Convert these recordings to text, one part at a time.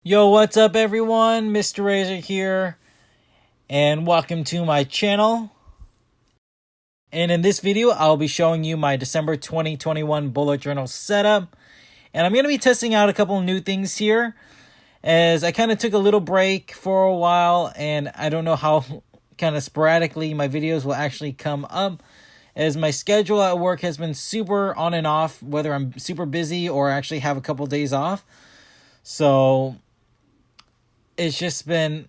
Yo, what's up everyone? Mr. Razor here, and welcome to my channel. And in this video, I'll be showing you my December 2021 bullet journal setup. And I'm going to be testing out a couple new things here, as I kind of took a little break for a while, and I don't know how kind of sporadically my videos will actually come up, as my schedule at work has been super on and off, whether I'm super busy or actually have a couple days off. So it's just been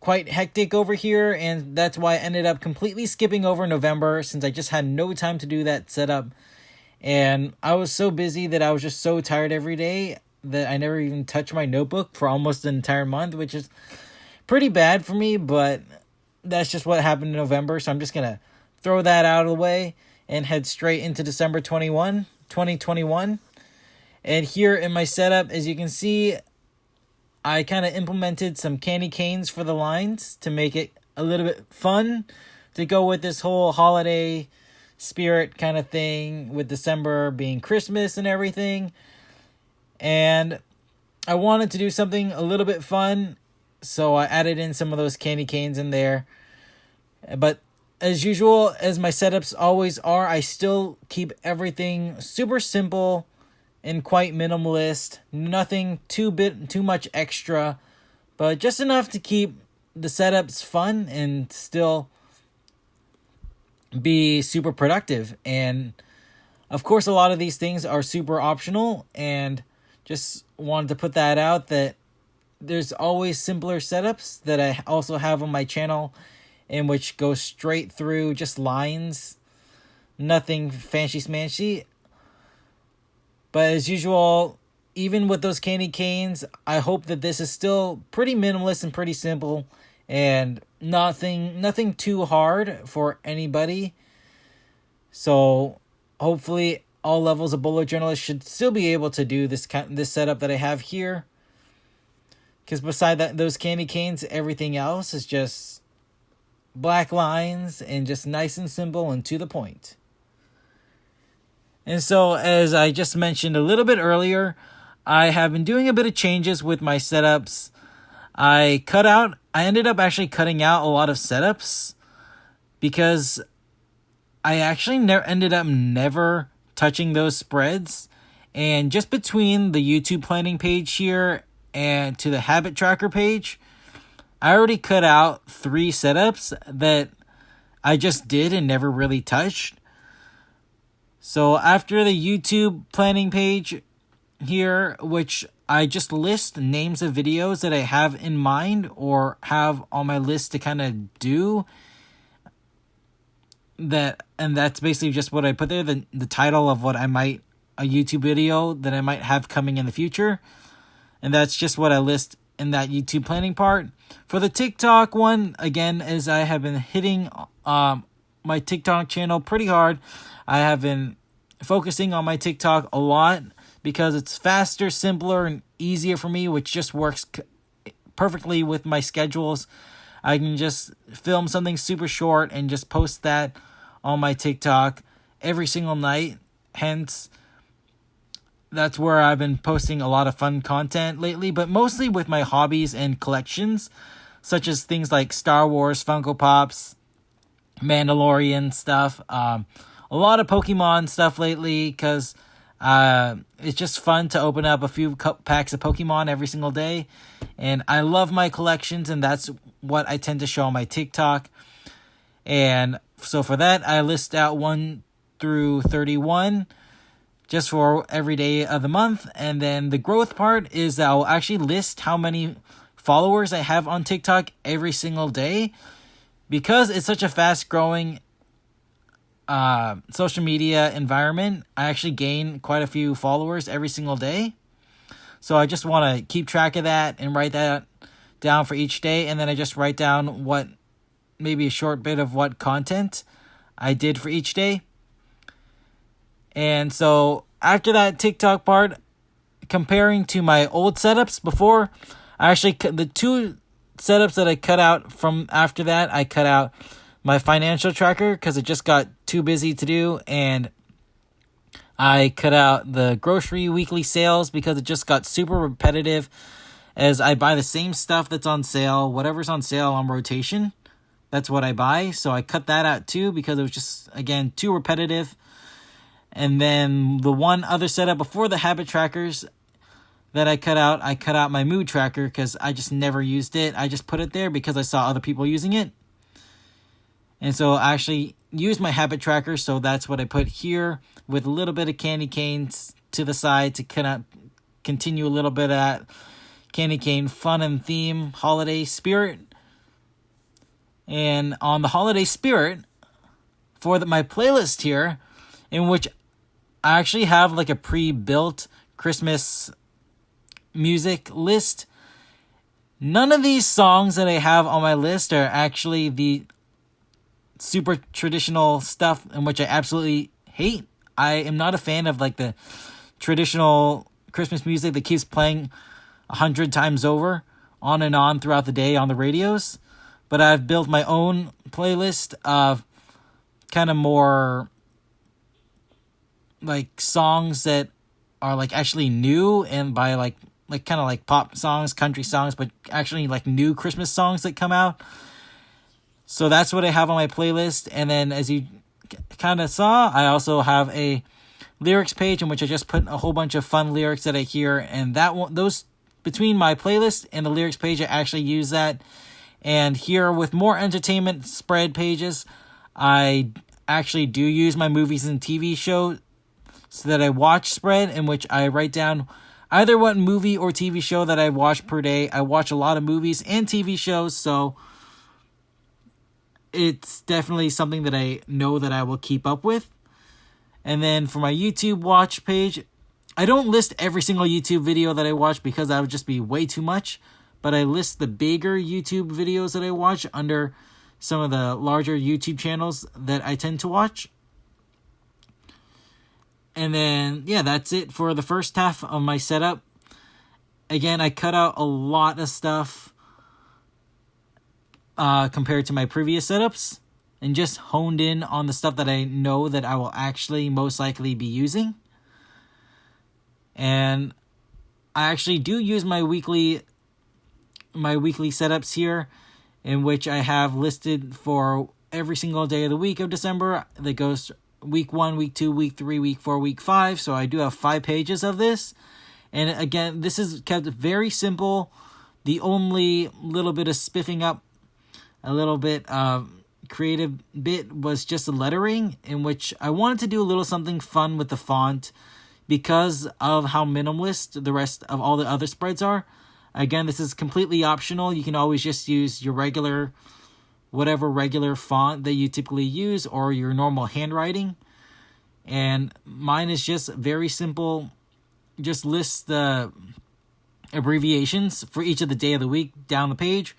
quite hectic over here, and that's why I ended up completely skipping over November, since I just had no time to do that setup. And I was so busy that I was just so tired every day that I never even touched my notebook for almost an entire month, which is pretty bad for me, but that's just what happened in November. So I'm just going to throw that out of the way and head straight into December 2021. And here in my setup, as you can see, I kind of implemented some candy canes for the lines to make it a little bit fun to go with this whole holiday spirit kind of thing, with December being Christmas and everything. And I wanted to do something a little bit fun, so I added in some of those candy canes in there. But as usual, as my setups always are, I still keep everything super simple and quite minimalist. Nothing too much extra, but just enough to keep the setups fun and still be super productive. And of course, a lot of these things are super optional, and just wanted to put that out, that there's always simpler setups that I also have on my channel, in which go straight through just lines, nothing fancy smancy. But as usual, even with those candy canes, I hope that this is still pretty minimalist and pretty simple, and nothing too hard for anybody. So hopefully all levels of bullet journalists should still be able to do this setup that I have here. Because beside that, those candy canes, everything else is just black lines and just nice and simple and to the point. And so, as I just mentioned a little bit earlier, I have been doing a bit of changes with my setups. I ended up actually cutting out a lot of setups, because I actually ended up never touching those spreads. And just between the YouTube planning page here and to the habit tracker page, I already cut out 3 setups that I just did and never really touched. So after the YouTube planning page here, which I just list names of videos that I have in mind or have on my list to kind of do, and that's basically just what I put there, the title of a YouTube video that I might have coming in the future. And that's just what I list in that YouTube planning part. For the TikTok one, again, as I have been hitting my TikTok channel pretty hard, I have been focusing on my TikTok a lot, because it's faster, simpler, and easier for me, which just works perfectly with my schedules. I can just film something super short and just post that on my TikTok every single night. Hence, that's where I've been posting a lot of fun content lately, but mostly with my hobbies and collections, such as things like Star Wars, Funko Pops, Mandalorian stuff, a lot of Pokemon stuff lately, because it's just fun to open up a few packs of Pokemon every single day. And I love my collections, and that's what I tend to show on my TikTok. And so for that, I list out 1 through 31 just for every day of the month. And then the growth part is that I'll actually list how many followers I have on TikTok every single day, because it's such a fast growing social media environment. I actually gain quite a few followers every single day. So I just want to keep track of that and write that down for each day. And then I just write down maybe a short bit of what content I did for each day. And so after that TikTok part, comparing to my old setups before, the 2 setups that I cut out from after that, I cut out my financial tracker because it just got too busy to do, and I cut out the grocery weekly sales because it just got super repetitive as I buy the same stuff that's on sale. Whatever's on sale on rotation, that's what I buy. So I cut that out too because it was just, again, too repetitive. And then the one other setup before the habit trackers that I cut out my mood tracker because I just never used it. I just put it there because I saw other people using it. And so I actually used my habit tracker, so that's what I put here with a little bit of candy canes to the side to kind of continue a little bit of that candy cane fun and theme holiday spirit. And on the holiday spirit, for my playlist here, in which I actually have like a pre-built Christmas music list. None of these songs that I have on my list are actually the super traditional stuff in which I absolutely hate. I am not a fan of like the traditional Christmas music that keeps playing 100 times over on and on throughout the day on the radios. But I've built my own playlist of kind of more like songs that are like actually new and by like kind of like pop songs, country songs, but actually like new Christmas songs that come out. So that's what I have on my playlist. And then as you kind of saw, I also have a lyrics page in which I just put a whole bunch of fun lyrics that I hear. And that one, those between my playlist and the lyrics page, I actually use that. And here with more entertainment spread pages, I actually do use my movies and TV show so that I watch spread, in which I write down either what movie or TV show that I watch per day. I watch a lot of movies and TV shows, so it's definitely something that I know that I will keep up with. And then for my YouTube watch page, I don't list every single YouTube video that I watch because that would just be way too much, but I list the bigger YouTube videos that I watch under some of the larger YouTube channels that I tend to watch. And then, yeah, that's it for the first half of my setup. Again, I cut out a lot of stuff compared to my previous setups and just honed in on the stuff that I know that I will actually most likely be using. And I actually do use my weekly setups here, in which I have listed for every single day of the week of December that goes week 1, week 2, week 3, week 4, week 5. So I do have 5 pages of this. And again, this is kept very simple. The only little bit of spiffing up, a little bit of creative bit was just the lettering, in which I wanted to do a little something fun with the font because of how minimalist the rest of all the other spreads are. Again, this is completely optional. You can always just use your whatever regular font that you typically use or your normal handwriting. And mine is just very simple. Just lists the abbreviations for each of the day of the week down the page.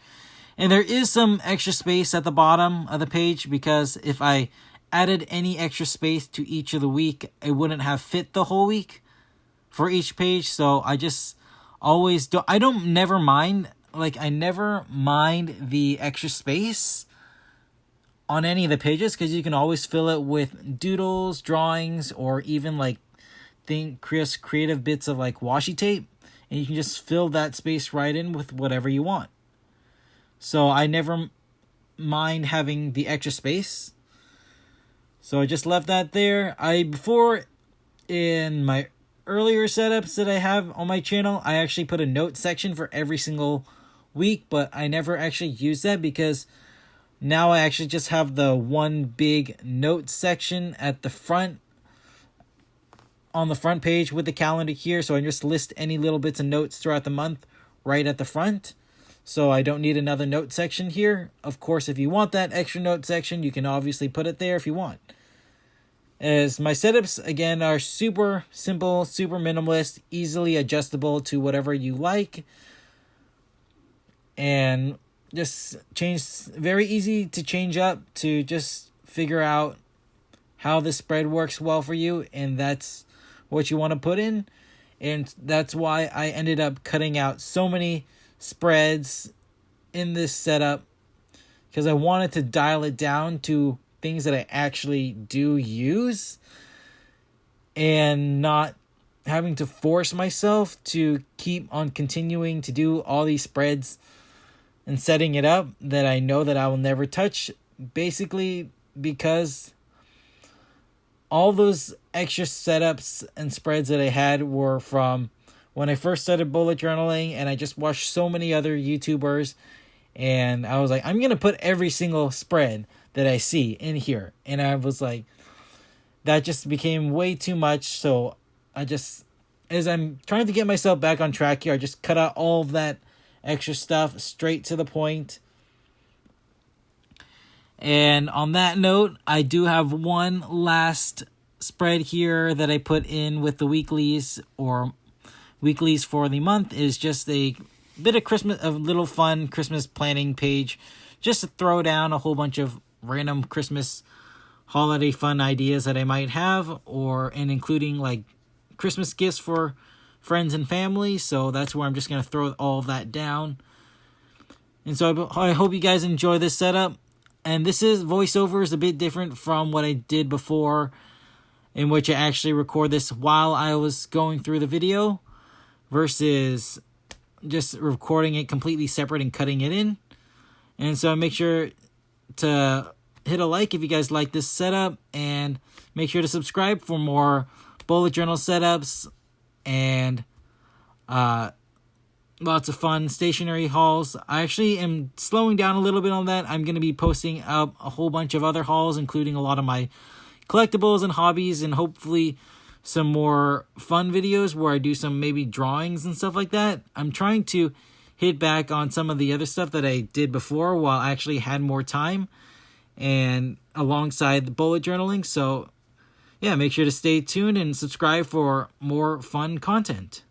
And there is some extra space at the bottom of the page because if I added any extra space to each of the week, it wouldn't have fit the whole week for each page. So I just always do. I never mind the extra space on any of the pages because you can always fill it with doodles, drawings, or even like creative bits of like washi tape, and you can just fill that space right in with whatever you want. So I never mind having the extra space. So I just left that there. Before in my earlier setups that I have on my channel, I actually put a note section for every single week, but I never actually use that because now I actually just have the one big note section at the front, on the front page with the calendar here. So I just list any little bits of notes throughout the month right at the front. So I don't need another note section here. Of course, if you want that extra note section, you can obviously put it there if you want. As my setups, again, are super simple, super minimalist, easily adjustable to whatever you like. And just very easy to change up to just figure out how the spread works well for you. And that's what you want to put in. And that's why I ended up cutting out so many spreads in this setup, because I wanted to dial it down to things that I actually do use and not having to force myself to keep on continuing to do all these spreads and setting it up that I know that I will never touch, basically because all those extra setups and spreads that I had were from when I first started bullet journaling, and I just watched so many other YouTubers, and I was like, I'm going to put every single spread that I see in here. And I was like, that just became way too much. So I just, as I'm trying to get myself back on track here, I just cut out all of that extra stuff, straight to the point. And on that note, I do have one last spread here that I put in with the weeklies for the month. Is just a bit of a little fun Christmas planning page, just to throw down a whole bunch of random Christmas holiday fun ideas that I might have, and including like Christmas gifts for friends and family. So that's where I'm just going to throw all of that down. And so I hope you guys enjoy this setup. And this voiceover is a bit different from what I did before, in which I actually record this while I was going through the video versus just recording it completely separate and cutting it in. And so make sure to hit a like if you guys like this setup, and make sure to subscribe for more bullet journal setups and lots of fun stationery hauls. I actually am slowing down a little bit on that. I'm going to be posting up a whole bunch of other hauls, including a lot of my collectibles and hobbies, and hopefully some more fun videos where I do some maybe drawings and stuff like that. I'm trying to hit back on some of the other stuff that I did before while I actually had more time and alongside the bullet journaling. So yeah, make sure to stay tuned and subscribe for more fun content.